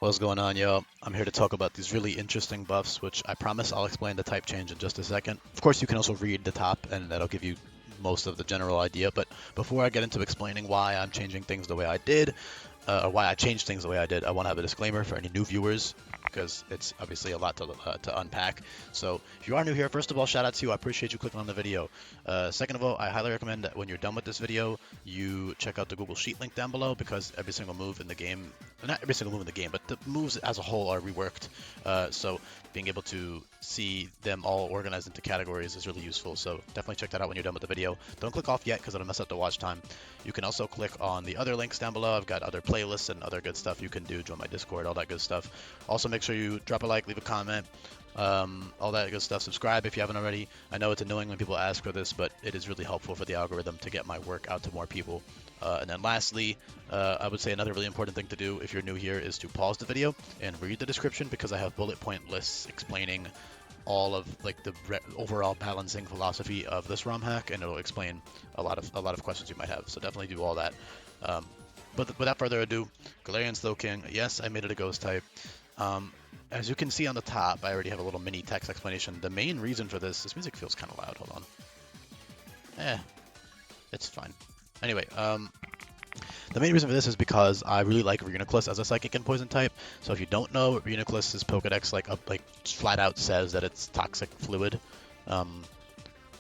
What's going on, yo? I'm here to talk about these really interesting buffs, which I promise I'll explain the type change in just a second. Of course, you can also read the top, and that'll give you most of the general idea. But before I get into explaining why I'm changing things the way I did, or why I changed things the way I did, I want to have a disclaimer for any new viewers because it's obviously a lot to unpack. So if you are new here, first of all, shout out to you. I appreciate you clicking on the video. Second of all, I highly recommend that when you're done with this video, you check out the Google Sheet link down below because every single move in the game, not every single move in the game, but the moves as a whole are reworked. So being able to see them all organized into categories is really useful. So definitely check that out when you're done with the video. Don't click off yet because it'll mess up the watch time. You can also click on the other links down below. I've got other playlists and other good stuff you can do. Join my Discord, all that good stuff. Also, make sure you drop a like, leave a comment, all that good stuff. Subscribe if you haven't already. I know it's annoying when people ask for this, but it is really helpful for the algorithm to get my work out to more people. And then lastly, I would say another really important thing to do if you're new here is to pause the video and read the description because I have bullet point lists explaining all of like the overall balancing philosophy of this ROM hack, and it'll explain a lot of questions you might have. So definitely do all that. But without further ado, Galarian Slowking. Yes, I made it a ghost type. As you can see on the top, I already have a little mini text explanation. The main reason for this music feels kind of loud. Hold on. It's fine. Anyway, the main reason for this is because I really like Reuniclus as a psychic and poison type. So if you don't know, Reuniclus's Pokedex like flat out says that it's toxic fluid.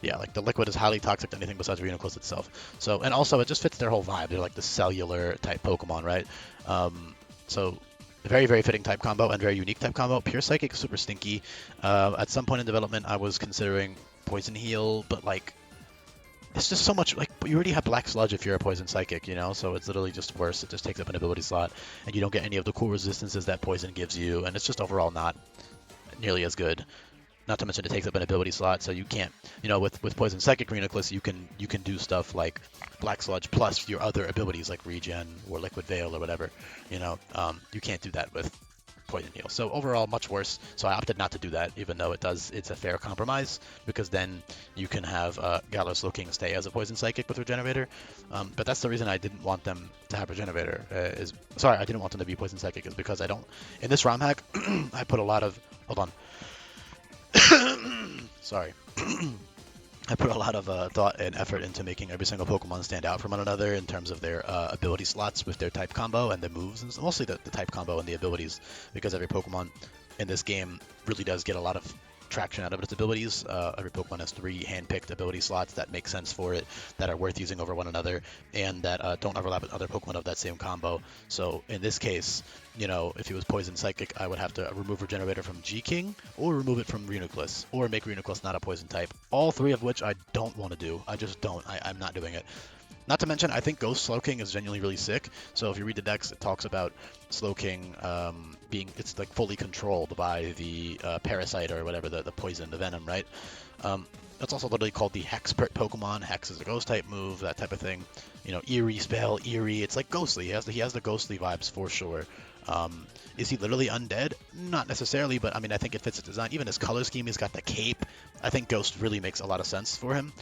Yeah, like the liquid is highly toxic to anything besides Reuniclus itself. So, and also it just fits their whole vibe. They're like the cellular type Pokemon, right? So very, very fitting type combo and very unique type combo. Pure Psychic is super stinky. At some point in development, I was considering Poison Heal, but like it's just so much, like, you already have Black Sludge if you're a Poison Psychic, you know, so it's literally just worse. It just takes up an ability slot, and you don't get any of the cool resistances that Poison gives you, and it's just overall not nearly as good. Not to mention it takes up an ability slot, so you can't, you know, with Poison Psychic Reuniclus, you can do stuff like Black Sludge plus your other abilities like Regen or Liquid Veil or whatever, you know. You can't do that with Poison Heal. So overall, much worse. So I opted not to do that, even though it's a fair compromise, because then you can have Galar Slowking stay as a Poison Psychic with Regenerator. But that's the reason I didn't want them to have Regenerator. I didn't want them to be Poison Psychic, is because I don't. In this ROM hack, I put a lot of. Hold on. Sorry. I put a lot of thought and effort into making every single Pokemon stand out from one another in terms of their ability slots with their type combo and the moves, and mostly the type combo and the abilities, because every Pokemon in this game really does get a lot of traction out of its abilities. Every Pokemon has 3 hand-picked ability slots that make sense for it, that are worth using over one another, and that don't overlap with other Pokemon of that same combo. So in this case, you know, if he was Poison Psychic, I would have to remove Regenerator from G-King, or remove it from Reuniclus, or make Reuniclus not a Poison type. All 3 of which I don't want to do. I just don't. I'm not doing it. Not to mention, I think Ghost Slowking is genuinely really sick. So if you read the decks, it talks about Slowking it's like fully controlled by the parasite or whatever, the poison, the venom, right? It's also literally called the Hexpert Pokemon. Hex is a ghost type move, that type of thing. You know, Eerie spell, Eerie. It's like ghostly. He has the ghostly vibes for sure. Is he literally undead? Not necessarily, but I mean, I think it fits his design. Even his color scheme, he's got the cape. I think Ghost really makes a lot of sense for him.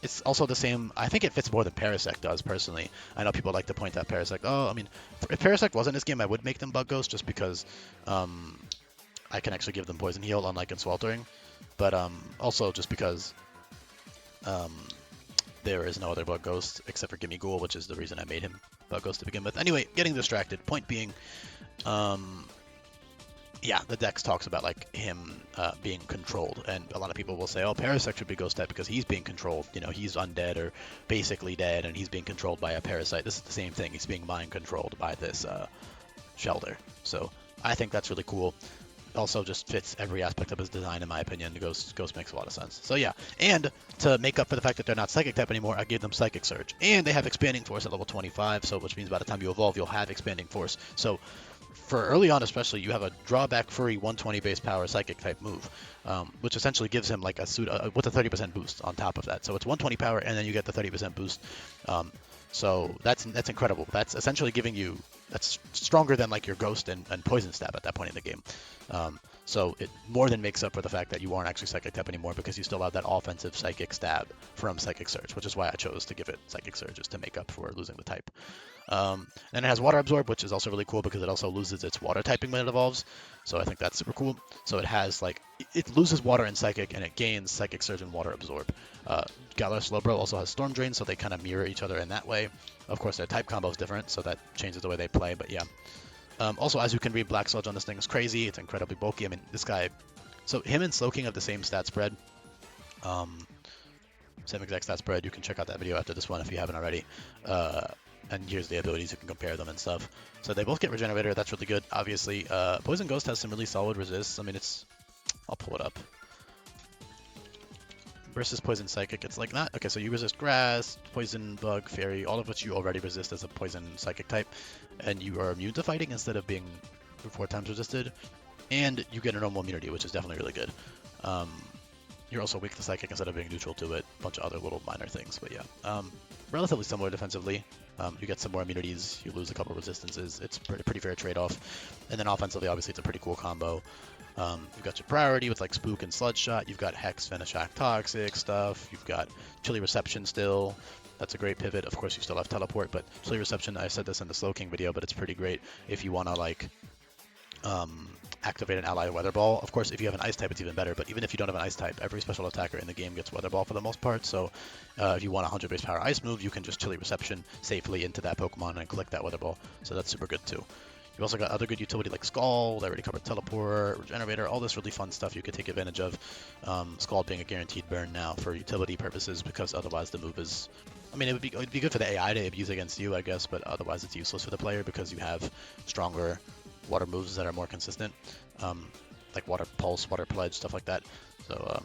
It's also the same. I think it fits more than Parasect does, personally. I know people like to point out Parasect. Oh, I mean, if Parasect wasn't this game, I would make them Bug Ghost just because I can actually give them Poison Heal, unlike in Sweltering. But also just because there is no other Bug Ghost except for Gimme Ghoul, which is the reason I made him Bug Ghost to begin with. Anyway, getting distracted. Point being, yeah, the dex talks about like him being controlled, and a lot of people will say, "Oh, Parasect should be Ghost type because he's being controlled. You know, he's undead or basically dead, and he's being controlled by a parasite." This is the same thing. He's being mind controlled by this Shelter. So I think that's really cool. Also, just fits every aspect of his design, in my opinion. Ghost makes a lot of sense. So yeah, and to make up for the fact that they're not Psychic type anymore, I gave them Psychic Surge, and they have Expanding Force at level 25. So which means by the time you evolve, you'll have Expanding Force. So for early on especially, you have a drawback free 120 base power psychic type move, which essentially gives him like a suit with a 30% boost on top of that. So it's 120 power, and then you get the 30% boost. So that's incredible. That's essentially giving you, that's stronger than like your Ghost and Poison stab at that point in the game. So it more than makes up for the fact that you aren't actually Psychic type anymore because you still have that offensive Psychic stab from Psychic Surge, which is why I chose to give it Psychic Surge, just to make up for losing the type. And it has Water Absorb, which is also really cool because it also loses its Water typing when it evolves. So I think that's super cool. So it has like, it loses Water and Psychic, and it gains Psychic Surge and Water Absorb. Galar Slowbro also has Storm Drain, so they kind of mirror each other in that way. Of course, their type combo is different, so that changes the way they play, but yeah. Also, as you can read, Black Sludge on this thing is crazy. It's incredibly bulky. I mean, this guy... So him and Slowking have the same stat spread. Same exact stat spread. You can check out that video after this one if you haven't already. And here's the abilities. You can compare them and stuff. So they both get Regenerator. That's really good. Obviously, Poison Ghost has some really solid resists. I mean, it's... I'll pull it up. Versus Poison Psychic, it's like not... Okay, so you resist Grass, Poison, Bug, Fairy, all of which you already resist as a Poison Psychic type. And you are immune to fighting instead of being 4 times resisted. And you get a normal immunity, which is definitely really good. You're also weak to Psychic instead of being neutral to it. A bunch of other little minor things, but yeah. Relatively similar defensively. You get some more immunities, you lose a couple resistances. It's a pretty fair trade-off. And then offensively, obviously, it's a pretty cool combo. You've got your priority with like Spook and Sludge Shot. You've got Hex, Finish, Act, Toxic stuff. You've got Chilly Reception still. That's a great pivot. Of course, you still have Teleport, but Chilly Reception, I said this in the Slowking video, but it's pretty great if you want to like activate an ally Weather Ball. Of course, if you have an Ice type, it's even better, but even if you don't have an Ice type, every special attacker in the game gets Weather Ball for the most part, so if you want a 100 base power Ice move, you can just Chilly Reception safely into that Pokemon and collect that Weather Ball, so that's super good too. You've also got other good utility like Scald, I already covered Teleport, Regenerator, all this really fun stuff you could take advantage of. Scald being a guaranteed burn now for utility purposes because otherwise the move is... I mean, it would be good for the AI to abuse against you, I guess, but otherwise it's useless for the player because you have stronger water moves that are more consistent, like Water Pulse, Water Pledge, stuff like that. So,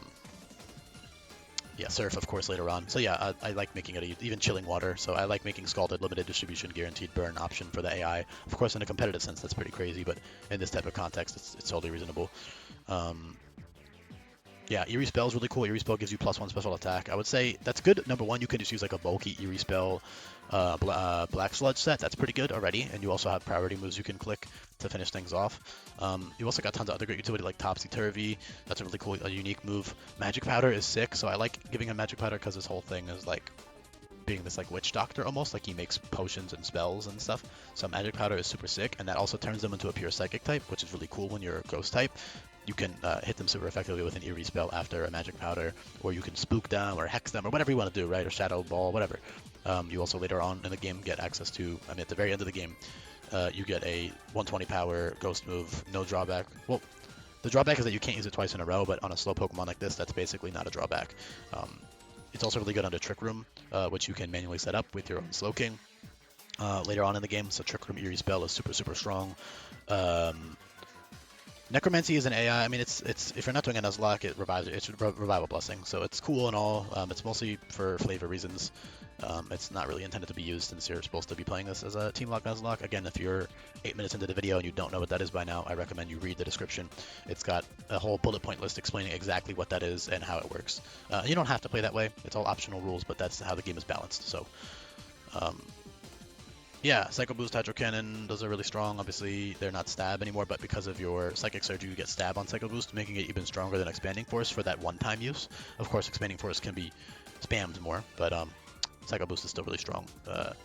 yeah, Surf, of course, later on. So yeah, I like making it even Chilling Water. So I like making Scalded limited distribution guaranteed burn option for the AI. Of course, in a competitive sense, that's pretty crazy, but in this type of context, it's totally reasonable. Yeah, Eerie Spell is really cool. Eerie Spell gives you +1 special attack. I would say that's good. Number one, you can just use like a bulky Eerie Spell Black Sludge set. That's pretty good already. And you also have priority moves you can click to finish things off. You also got tons of other great utility like Topsy Turvy. That's a really cool, unique move. Magic Powder is sick, so I like giving him Magic Powder because this whole thing is like being this like witch doctor almost, like he makes potions and spells and stuff. So Magic Powder is super sick, and that also turns them into a pure Psychic type, which is really cool when you're a Ghost type. You can hit them super effectively with an Eerie Spell after a Magic Powder, or you can Spook them or Hex them or whatever you want to do, right? Or Shadow Ball, whatever. You also later on in the game get access to, I mean at the very end of the game, you get a 120 power Ghost move, no drawback. Well, the drawback is that you can't use it twice in a row, but on a slow Pokemon like this, that's basically not a drawback. It's also really good under Trick Room, which you can manually set up with your own Slowking later on in the game. So Trick Room Eerie Spell is super, super strong. Necromancy is an AI. I mean, it's if you're not doing a Nuzlocke, it revives it. It's Revival Blessing, so it's cool and all. It's mostly for flavor reasons. It's not really intended to be used since you're supposed to be playing this as a Teamlocked Nuzlocke. Again, if you're 8 minutes into the video and you don't know what that is by now, I recommend you read the description. It's got a whole bullet point list explaining exactly what that is and how it works. You don't have to play that way. It's all optional rules, but that's how the game is balanced. So, yeah, Psycho Boost, Hydro Cannon, those are really strong. Obviously, they're not Stab anymore, but because of your Psychic Surge, you get Stab on Psycho Boost, making it even stronger than Expanding Force for that one-time use. Of course, Expanding Force can be spammed more, but Psycho Boost is still really strong.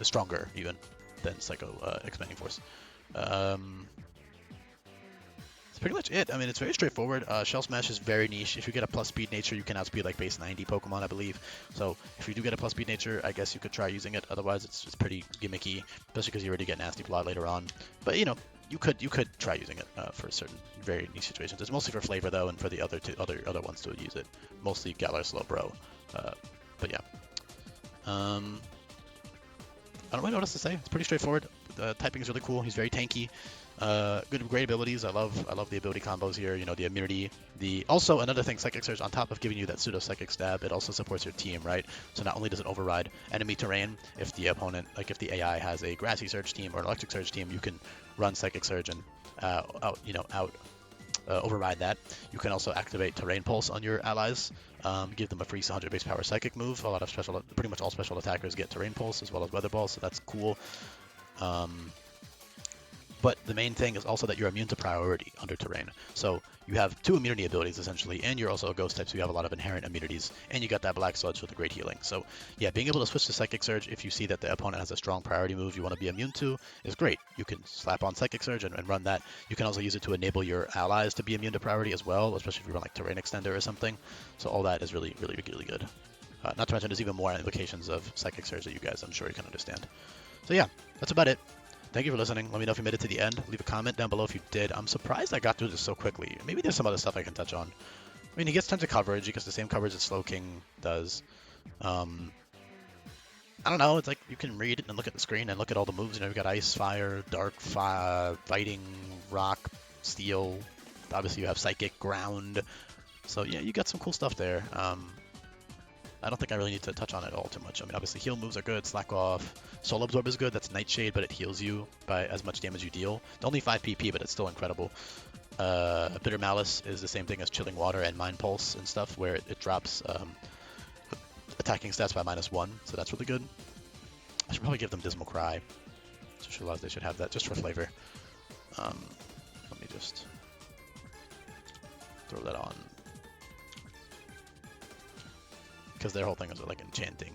Stronger, even, than Psycho Expanding Force. Pretty much it. I mean, it's very straightforward. Shell Smash is very niche. If you get a plus speed nature, you can outspeed like base 90 Pokemon, I believe. So if you do get a plus speed nature, I guess you could try using it. Otherwise, it's just pretty gimmicky, especially because you already get Nasty Plot later on. But you know, you could try using it for certain very niche situations. It's mostly for flavor though, and for the other other ones to use it. Mostly Galar Slowbro. But yeah. I don't really know what else to say. It's pretty straightforward. The typing is really cool. He's very tanky. Great abilities. I love the ability combos here. You know, the immunity. Also another thing, Psychic Surge, on top of giving you that pseudo Psychic Stab, it also supports your team, right? So not only does it override enemy terrain, if the opponent, like if the AI has a Grassy Surge team or an Electric Surge team, you can run Psychic Surge and override that. You can also activate Terrain Pulse on your allies. Give them a free 100 base power Psychic move. Pretty much all special attackers get Terrain Pulse as well as Weather Ball, so that's cool. But the main thing is also that you're immune to priority under terrain. So you have 2 immunity abilities essentially, and you're also a ghost type, so you have a lot of inherent immunities, and you got that black sludge with the great healing. So yeah, being able to switch to Psychic Surge if you see that the opponent has a strong priority move you want to be immune to is great. You can slap on Psychic Surge and run that. You can also use it to enable your allies to be immune to priority as well, especially if you run like Terrain Extender or something. So all that is really, really, really good. Not to mention there's even more implications of Psychic Surge that you guys, I'm sure you can understand. So yeah, that's about it. Thank you for listening. Let me know if you made it to the end. Leave a comment down below if you did. I'm surprised I got through this so quickly. Maybe there's some other stuff I can touch on. I mean, he gets tons of coverage. He gets the same coverage that Slowking does. I don't know. It's like you can read it and look at the screen and look at all the moves. You know, you've got Ice, Fire, Dark, Fire, Fighting, Rock, Steel. Obviously, you have Psychic, Ground. So yeah, you got some cool stuff there. I don't think I really need to touch on it all too much. I mean, obviously, heal moves are good. Slack off. Soul Absorb is good. That's Nightshade, but it heals you by as much damage you deal. It's only 5 PP, but it's still incredible. Bitter Malice is the same thing as Chilling Water and Mind Pulse and stuff, where it drops attacking stats by -1, so that's really good. I should probably give them Dismal Cry. Just realized they should have that just for flavor. Let me just throw that on. Because their whole thing is like enchanting,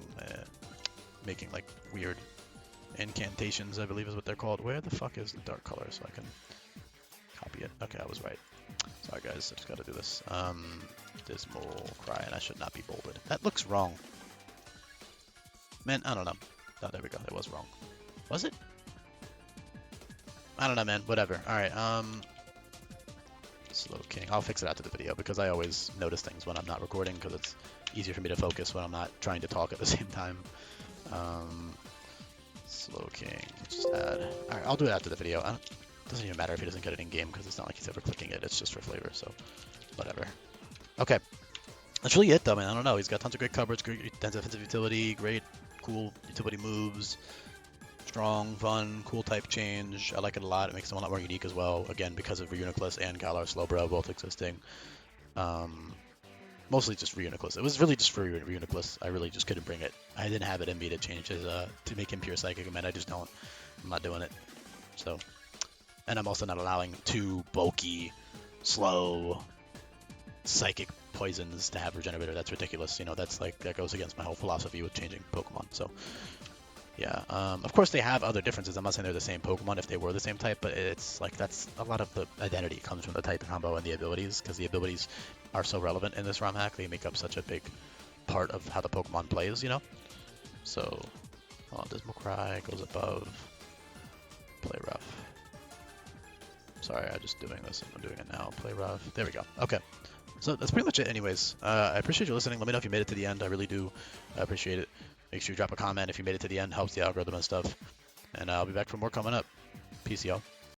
making like weird incantations, I believe is what they're called. Where the fuck is the dark color so I can copy it? Okay, I was right. Sorry guys, I just gotta do this. Dismal Cry, and I should not be bolded. That looks wrong. Man, I don't know. Oh, there we go, that was wrong. Was it? I don't know, man, whatever. Alright, Slowking. I'll fix it after the video because I always notice things when I'm not recording because it's easier for me to focus when I'm not trying to talk at the same time. Slowking. Just add. Alright, I'll do it after the video. It doesn't even matter if he doesn't get it in game because it's not like he's ever clicking it. It's just for flavor, so whatever. Okay. That's really it though, man. I don't know. He's got tons of great coverage, great defensive utility, great, cool utility moves. Strong, fun, cool type change. I like it a lot. It makes them a lot more unique as well. Again, because of Reuniclus and Galar Slowbro both existing. Mostly just Reuniclus. It was really just for Reuniclus. I really just couldn't bring it. I didn't have it in me to change his, to make him pure Psychic. Man, I just don't. I'm not doing it. So, and I'm also not allowing 2 bulky, slow, Psychic poisons to have Regenerator. That's ridiculous. You know, that's like, that goes against my whole philosophy with changing Pokemon. So, yeah, of course they have other differences. I'm not saying they're the same Pokemon if they were the same type, but it's like that's a lot of the identity comes from the type combo and the abilities, because the abilities are so relevant in this ROM hack. They make up such a big part of how the Pokemon plays, you know? So, Dismal Cry goes above, Play Rough. Sorry, I'm just doing this. I'm doing it now. Play Rough. There we go. Okay. So that's pretty much it anyways. I appreciate you listening. Let me know if you made it to the end. I really do appreciate it. Make sure you drop a comment if you made it to the end. Helps the algorithm and stuff. And I'll be back for more coming up. Peace, y'all.